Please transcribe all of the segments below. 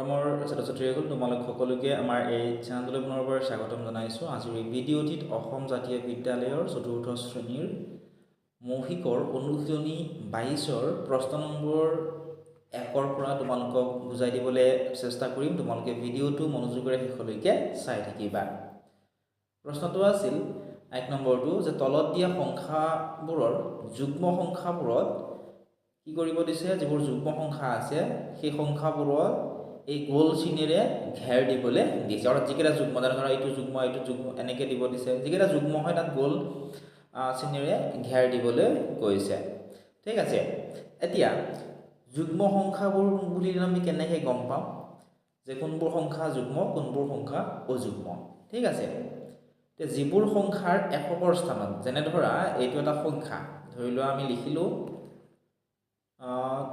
মৰমৰ ছাত্ৰ-ছাত্ৰীসকল তোমালোক সকলোকে আমাৰ এই চেনেললৈ পুনৰবাৰ স্বাগতম জনাইছোঁ। আজিৰ এই ভিডিঅ'টিত অসম জাতীয় বিদ্যালয়ৰ চতুৰ্থ শ্ৰেণীৰ মৌখিকৰ অনুশীলনী 22ৰ প্ৰশ্ন নম্বৰ 1ৰ পৰা তোমালোকক বুজাই দিবলৈ চেষ্টা কৰিম। তোমালোকে ভিডিঅ'টো মনোযোগেৰে শেষলৈকে চাই থাকিবা। প্ৰশ্নটো আছিল 1 নম্বৰটো যে তলত দিয়া সংখ্যাবোৰৰ যুগ্ম সংখ্যাবোৰত কি কৰিব দিছে, যিবোৰ যুগ্ম সংখ্যা আছে সেই সংখ্যাবোৰৰ এই গোল চিনেৰে ঘেৰ দিবলৈ দিছে। অৰ্থাৎ যিকেইটা যুগ্ম, ধৰা এইটো যুগ্ম এনেকৈ দিব দিছে। যিকেইটা যুগ্ম হয় তাত গোল চিনেৰে ঘেৰ দিবলৈ কৈছে। ঠিক আছে, এতিয়া যুগ্ম সংখ্যাবোৰ বুলি আমি কেনেকৈ গম পাম যে কোনবোৰ সংখ্যা যুগ্ম কোনবোৰ সংখ্যা অযুগ্ম? ঠিক আছে, এতিয়া যিবোৰ সংখ্যাৰ এককৰ স্থানত, যেনে ধৰা এইটো এটা সংখ্যা, ধৰি লোৱা আমি লিখিলোঁ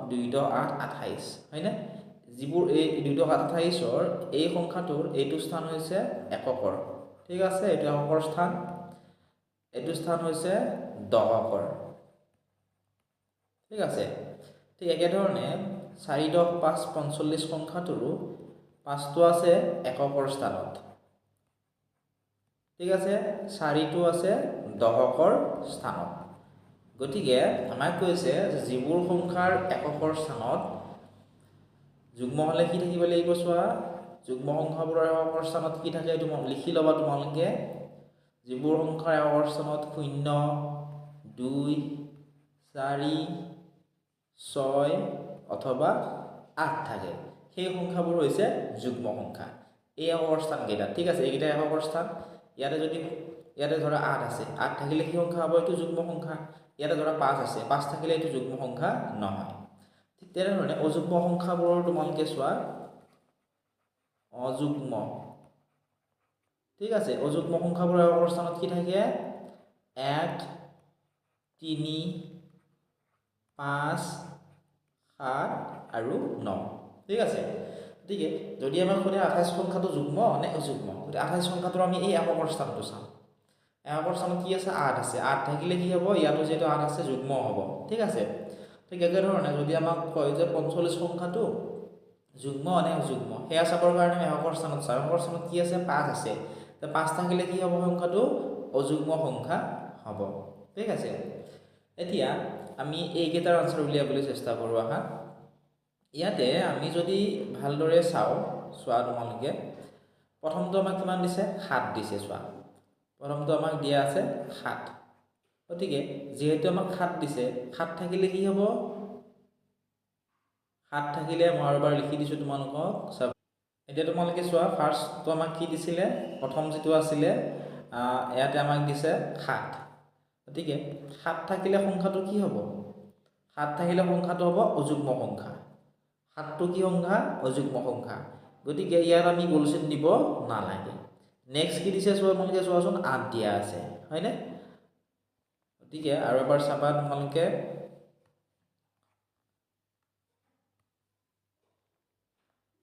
2×8=28, হয়নে? যিবোৰ এই 2×8=28ৰ এই সংখ্যাটোৰ এইটো স্থান হৈছে এককৰ। ঠিক আছে, এইটো এককৰ স্থান, এইটো স্থান হৈছে দশকৰ। ঠিক আছে, ঠিক একেধৰণে 4×10=45 সংখ্যাটোৰো 5টো আছে এককৰ স্থানত। ঠিক আছে, 4টো আছে দশকৰ স্থানত। গতিকে আমাক কৈছে যে যিবোৰ সংখ্যাৰ এককৰ স্থানত যুগ্ম হ'লে কি থাকিব লাগিব চোৱা, যুগ্ম সংখ্যাবোৰৰ এককৰ স্থানত কি থাকে এইটো লিখি ল'বা তোমালোকে। যিবোৰ সংখ্যাৰ এককৰ স্থানত 0, 2, 4, 6 অথবা 8 থাকে সেই সংখ্যাবোৰ হৈছে যুগ্ম সংখ্যা। এই এককৰ স্থানকেইটা, ঠিক আছে, এইকেইটা এককৰ স্থান। ইয়াতে ধৰা 8 আছে, 8 থাকিলে কি সংখ্যা হ'ব? এইটো যুগ্ম সংখ্যা। ইয়াতে ধৰা 5 আছে, 5 থাকিলে এইটো যুগ্ম সংখ্যা নহয়। ঠিক তেনেধৰণে অযুগ্ম সংখ্যাবোৰৰ তোমালোকে চোৱা, অযুগ্ম, ঠিক আছে, অযুগ্ম সংখ্যাবোৰৰ এককৰ স্থানত কি থাকে? 1, 3, 5, 7 আৰু 9। ঠিক আছে, গতিকে যদি আমাক সোধে 28 সংখ্যাটো যুগ্ম নে অযুগ্ম, গতিকে 28 সংখ্যাটোৰ আমি এই এককৰ স্থানটো চাম। এককৰ স্থানত কি আছে? 8 আছে, 8 থাকিলে কি হ'ব? ইয়াতো যিহেতু 8 আছে যুগ্ম হ'ব। ঠিক আছে, ঠিক একেধৰণে যদি আমাক কয় যে 45 সংখ্যাটো যুগ্ম নে অযুগ্ম, সেয়া চাবৰ কাৰণে আমি এককৰ স্থানত চাওঁ। এককৰ স্থানত কি আছে? 5 আছে, 5 থাকিলে কি হ'ব? সংখ্যাটো অযুগ্ম সংখ্যা হ'ব। ঠিক আছে, এতিয়া আমি এইকেইটাৰ আনচাৰ উলিয়াবলৈ চেষ্টা কৰোঁ। আহা, ইয়াতে আমি যদি ভালদৰে চাওঁ, চোৱা তোমালোকে, প্ৰথমটো আমাক কিমান দিছে? 7 দিছে। চোৱা, প্ৰথমটো আমাক দিয়া আছে 7। গতিকে যিহেতু আমাক 7 দিছে, 7 থাকিলে কি হ'ব? 7 থাকিলে মই আৰু এবাৰ লিখি দিছোঁ তোমালোকক। এতিয়া তোমালোকে চোৱা, ফাৰ্ষ্টটো আমাক কি দিছিলে? প্ৰথম যিটো আছিলে ইয়াতে আমাক দিছে 7। গতিকে 7 থাকিলে সংখ্যাটো কি হ'ব? 7 থাকিলে সংখ্যাটো হ'ব অযুগ্ম সংখ্যা। 7টো কি সংখ্যা? অযুগ্ম সংখ্যা। গতিকে ইয়াত আমি গোল চিন দিব নালাগে। নেক্সট কি দিছে চোৱা, তোমালোকে চোৱাচোন, 8 দিয়া আছে, হয়নে? গতিকে আৰু এবাৰ চাবা তোমালোকে,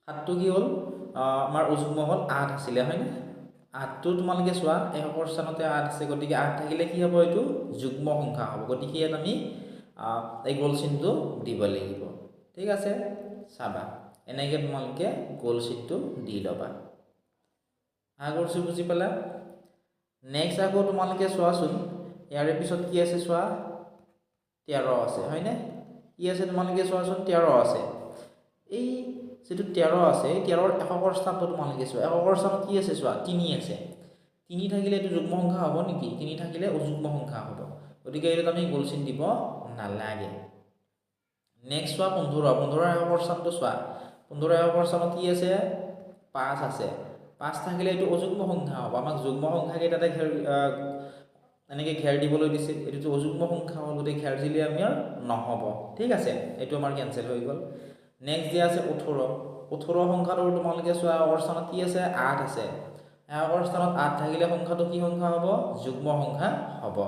7টো কি হ'ল? আমাৰ অযুগ্ম হ'ল, 8 আছিলে, হয়নে? 8টো তোমালোকে চোৱা এককৰ স্থানতে 8 আছে, গতিকে 8 থাকিলে কি হ'ব? এইটো যুগ্ম সংখ্যা হ'ব। গতিকে ইয়াত আমি এই গোল চিনটো দিব লাগিব। ঠিক আছে, চাবা এনেকৈ তোমালোকে গোল চিনটো দি ল'বা। আগৰটো বুজি পালা? নেক্সট আকৌ তোমালোকে চোৱাচোন, ইয়াৰে পিছত কি আছে চোৱা, 13 আছে, হয়নে? কি আছে তোমালোকে চোৱাচোন, 13 আছে। এই যিটো 13 আছে, এই 13ৰ এককৰ স্থানটো তোমালোকে চোৱা। এককৰ স্থানত কি আছে চোৱা, 3 আছে। 3 থাকিলে এইটো যুগ্ম সংখ্যা হ'ব নেকি? 3 থাকিলে অযুগ্ম সংখ্যা হ'ব। গতিকে এইটোত আমি গোল চিন দিব নালাগে। নেক্সট চোৱা, 15ৰ এককৰ স্থানটো চোৱা। 15ৰ এককৰ স্থানত কি আছে? 5 আছে। 5 থাকিলে এইটো অযুগ্ম সংখ্যা হ'ব। আমাক যুগ্ম সংখ্যাকেইটাতে এনেকৈ ঘেৰ দিবলৈ দিছিল, এইটোতো অযুগ্ম সংখ্যা হ'ল, গতিকে ঘেৰ দিলে আমাৰ নহ'ব। ঠিক আছে, এইটো আমাৰ কেঞ্চেল হৈ গ'ল। নেক্সট দিয়া আছে 18। 18 সংখ্যাটোৰ তোমালোকে চোৱা, এককৰ স্থানত কি আছে? 8 আছে। এককৰ স্থানত 8 থাকিলে সংখ্যাটো কি সংখ্যা হ'ব? যুগ্ম সংখ্যা হ'ব।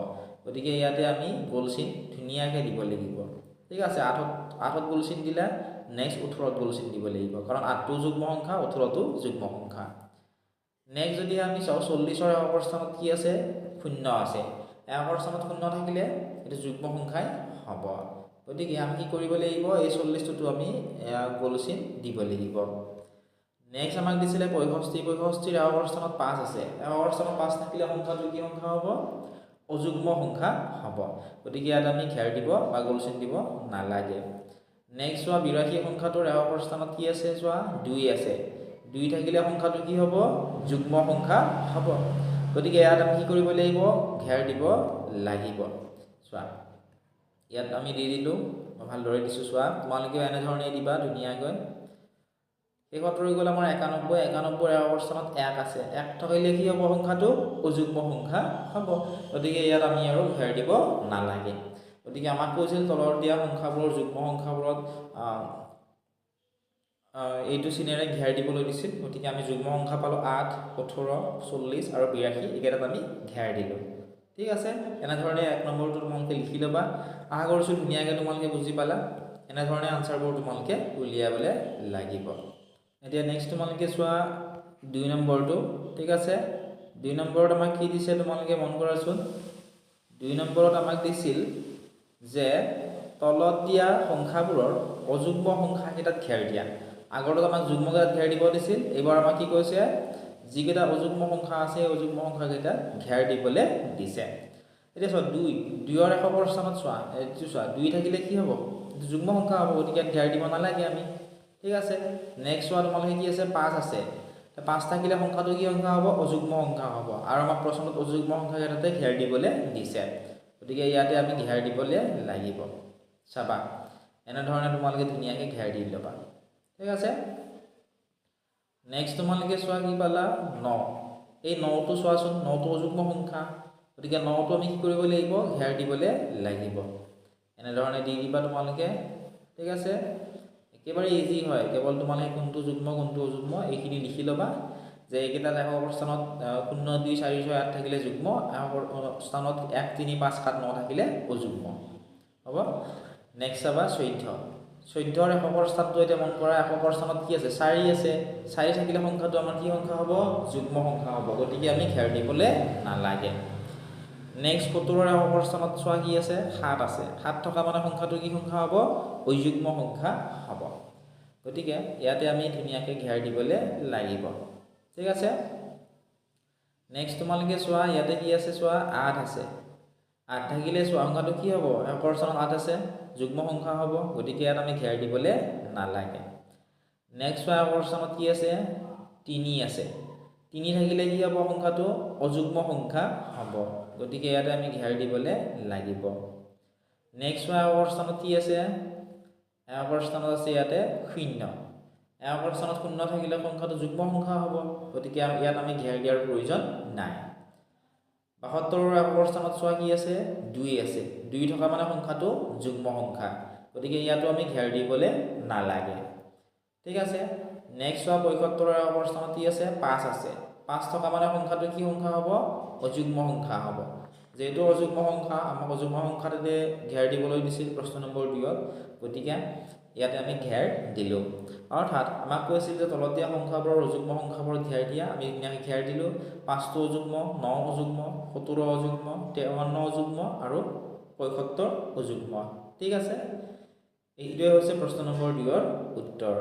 গতিকে ইয়াতে আমি গোল চিন ধুনীয়াকৈ দিব লাগিব। ঠিক আছে, 8ত গোল চিন দিলা, নেক্সট 18ত গোল চিন দিব লাগিব, কাৰণ 8টো যুগ্ম সংখ্যা, 18টো যুগ্ম সংখ্যা। নেক্সট যদি আমি চাওঁ, 40ৰ এককৰ স্থানত কি আছে? 0 আছে। এককৰ স্থানত 0 থাকিলে এইটো যুগ্ম সংখ্যাই হ'ব। গতিকে আমি কি কৰিব লাগিব? এই 40টোতো আমি গোল চিন দিব লাগিব। নেক্সট আমাক দিছিলে 65 65 একৰ স্থানত 5 আছে একৰ স্থানত 5 থাকিলে সংখ্যাটো কি সংখ্যা হ'ব অযুগ্ম সংখ্যা হ'ব গতিকে ইয়াত আমি ঘেৰ দিব বা গোল চিন দিব নালাগে নেক্সট চোৱা 82 সংখ্যাটোৰ একৰ স্থানত কি আছে চোৱা 2 আছে 2 থাকিলে সংখ্যাটো কি হ'ব যুগ্ম সংখ্যা হ'ব গতিকে ইয়াত আমি কি কৰিব লাগিব ঘেৰ দিব লাগিব চোৱা ইয়াত আমি দি দিলো ভালদৰে দিছো চোৱা তোমালোকে এনে ধৰণে দিবা ধুনীয়াকৈ শেষত ৰৈ গ'ল আমাৰ 91 91 একৰ স্থানত 1 আছে 1 থাকিলে কি হ'ব সংখ্যাটো অযুগ্ম সংখ্যা হ'ব গতিকে ইয়াত আমি আৰু ঘেৰ দিব নালাগে গতিকে আমাক কৈছিল তলৰ দিয়া সংখ্যাবোৰৰ যুগ্ম সংখ্যাবোৰত এইটো চিনেৰে ঘেৰ দিবলৈ দিছিল গতিকে আমি যুগ্ম সংখ্যা পালো 8 18 40 আৰু 82 একেটাত আমি ঘেৰ দিলো ঠিক আছে এনে ধৰণে এক নম্বৰটো তোমালোকে লিখি লবা আশা কৰিছো ধুনীয়াকৈ তোমালোকে বুজি পালা এনে ধৰণে আনসাৰবোৰ তোমালোকে উলিয়াবলৈ লাগিব এতিয়া নেক্সট তোমালোকে চোৱা 2 নম্বৰটো ঠিক আছে 2 নম্বৰত আমাক কি দিছে তোমালোকে মন কৰাচোন 2 নম্বৰত আমাক দিছিল যে তলত দিয়া সংখ্যাবোৰৰ অযুগ্ম সংখ্যা কেইটাত ঘেৰ দিয়া আগৰটো আমাক যুগ্ম কেইটাত ঘেৰ দিব দিছিল এবাৰ আমাক কি কৈছে যিকেইটা অযুগ্ম সংখ্যা আছে অযুগ্ম সংখ্যা কেইটা ঘেৰ দিবলৈ দিছে এতিয়া চোৱা 2 ৰ একৰ স্থানত চোৱা এইটো চোৱা 2 থাকিলে কি হ'ব যুগ্ম সংখ্যা হ'ব গতিকে ঘেৰ দিব নালাগে আমি ঠিক আছে নেক্সট চোৱা তোমালোকে কি আছে 5 আছে 5 থাকিলে সংখ্যাটো কি সংখ্যা হ'ব অযুগ্ম সংখ্যা হ'ব আৰু আমাক প্ৰশ্নত অযুগ্ম সংখ্যা কেইটাতে ঘেৰ দিবলৈ দিছে গতিকে ইয়াতে আমি ঘেৰ দিবলৈ লাগিব চাবা এনে ধৰণে তোমালোকে ধুনীয়াকৈ ঘেৰ দি ল'বা ঠিক আছে নেক্সট তোমালোকে চোৱা কি পালা 9 এই 9টো চোৱাচোন 9টো অযুগ্ম সংখ্যা গতিকে 9টো আমি কি কৰিব লাগিব ঘেৰ দিবলৈ লাগিব এনে ধৰণে দি দিবা তোমালোকে ঠিক আছে একেবাৰে ইজি হয় কেৱল তোমালোকে কোনটো যুগ্ম কোনটো অযুগ্ম এইখিনি লিখি ল'বা যে এইকেইটা একৰ স্থানত 0 2 4 6 8 থাকিলে যুগ্ম একৰ স্থানত 1 3 5 7 9 থাকিলে অযুগ্ম হ'ব নেক্সট চাবা 14 ৰ একৰ স্থানটো এতিয়া মন কৰা একৰ স্থানত কি আছে 4 আছে 4 থাকিলে সংখ্যাটো আমাৰ কি সংখ্যা হ'ব যুগ্ম সংখ্যা হ'ব গতিকে আমি ঘেৰ দিবলৈ নালাগে নেক্সট 17 ৰ একৰ স্থানত চোৱা কি আছে 7 আছে 7 থকা মানে সংখ্যাটো কি সংখ্যা হ'ব অযুগ্ম সংখ্যা হ'ব গতিকে ইয়াতে আমি ধুনীয়াকৈ ঘেৰ দিবলৈ লাগিব ঠিক আছে নেক্সট তোমালোকে চোৱা ইয়াতে কি আছে চোৱা 8 আছে 8 থাকিলে চোৱা সংখ্যাটো কি হ'ব একৰ স্থানত 8 আছে যুগ্ম সংখ্যা হ'ব গতিকে ইয়াত আমি ঘেৰ দিবলৈ নালাগে নেক্সট চোৱা একৰ স্থানত কি আছে 3 আছে 3 থাকিলে কি হ'ব সংখ্যাটো অযুগ্ম সংখ্যা হ'ব গতিকে ইয়াতে আমি ঘেৰ দিবলৈ লাগিব নেক্সট চোৱা একৰ স্থানত কি আছে একৰ স্থানত আছে ইয়াতে 0 একৰ স্থানত 0 থাকিলে সংখ্যাটো যুগ্ম সংখ্যা হ'ব গতিকে ইয়াত আমি ঘেৰ দিয়াৰ প্ৰয়োজন নাই 72 ৰ একৰ স্থানত চোৱা কি আছে 2 আছে 2 থকা মানে সংখ্যাটো যুগ্ম সংখ্যা গতিকে ইয়াতো আমি ঘেৰ দিবলৈ নালাগে ঠিক আছে নেক্সট চোৱা 75 ৰ একৰ স্থানত কি আছে 5 আছে 5 থকা মানে সংখ্যাটো কি সংখ্যা হ'ব অযুগ্ম সংখ্যা হ'ব যেহেতু অযুগ্ম সংখ্যা আমাক অযুগ্ম সংখ্যাতে ঘেৰ দিবলৈ দিছিল প্ৰশ্ন নম্বৰ 2 গতিকে ইয়াতে আমি ঘেৰ দিলো অৰ্থাৎ আমাক কৈছিল যে তলত দিয়া সংখ্যাবোৰৰ অযুগ্ম সংখ্যাবোৰত ঘেৰ দিয়া আমি ঘেৰ দিলো 5টো অযুগ্ম 9 অযুগ্ম 17 অযুগ্ম 53 অযুগ্ম আৰু 75 অযুগ্ম ঠিক আছে এইটোৱে হৈছে প্ৰশ্ন নম্বৰ 2 ৰ উত্তৰ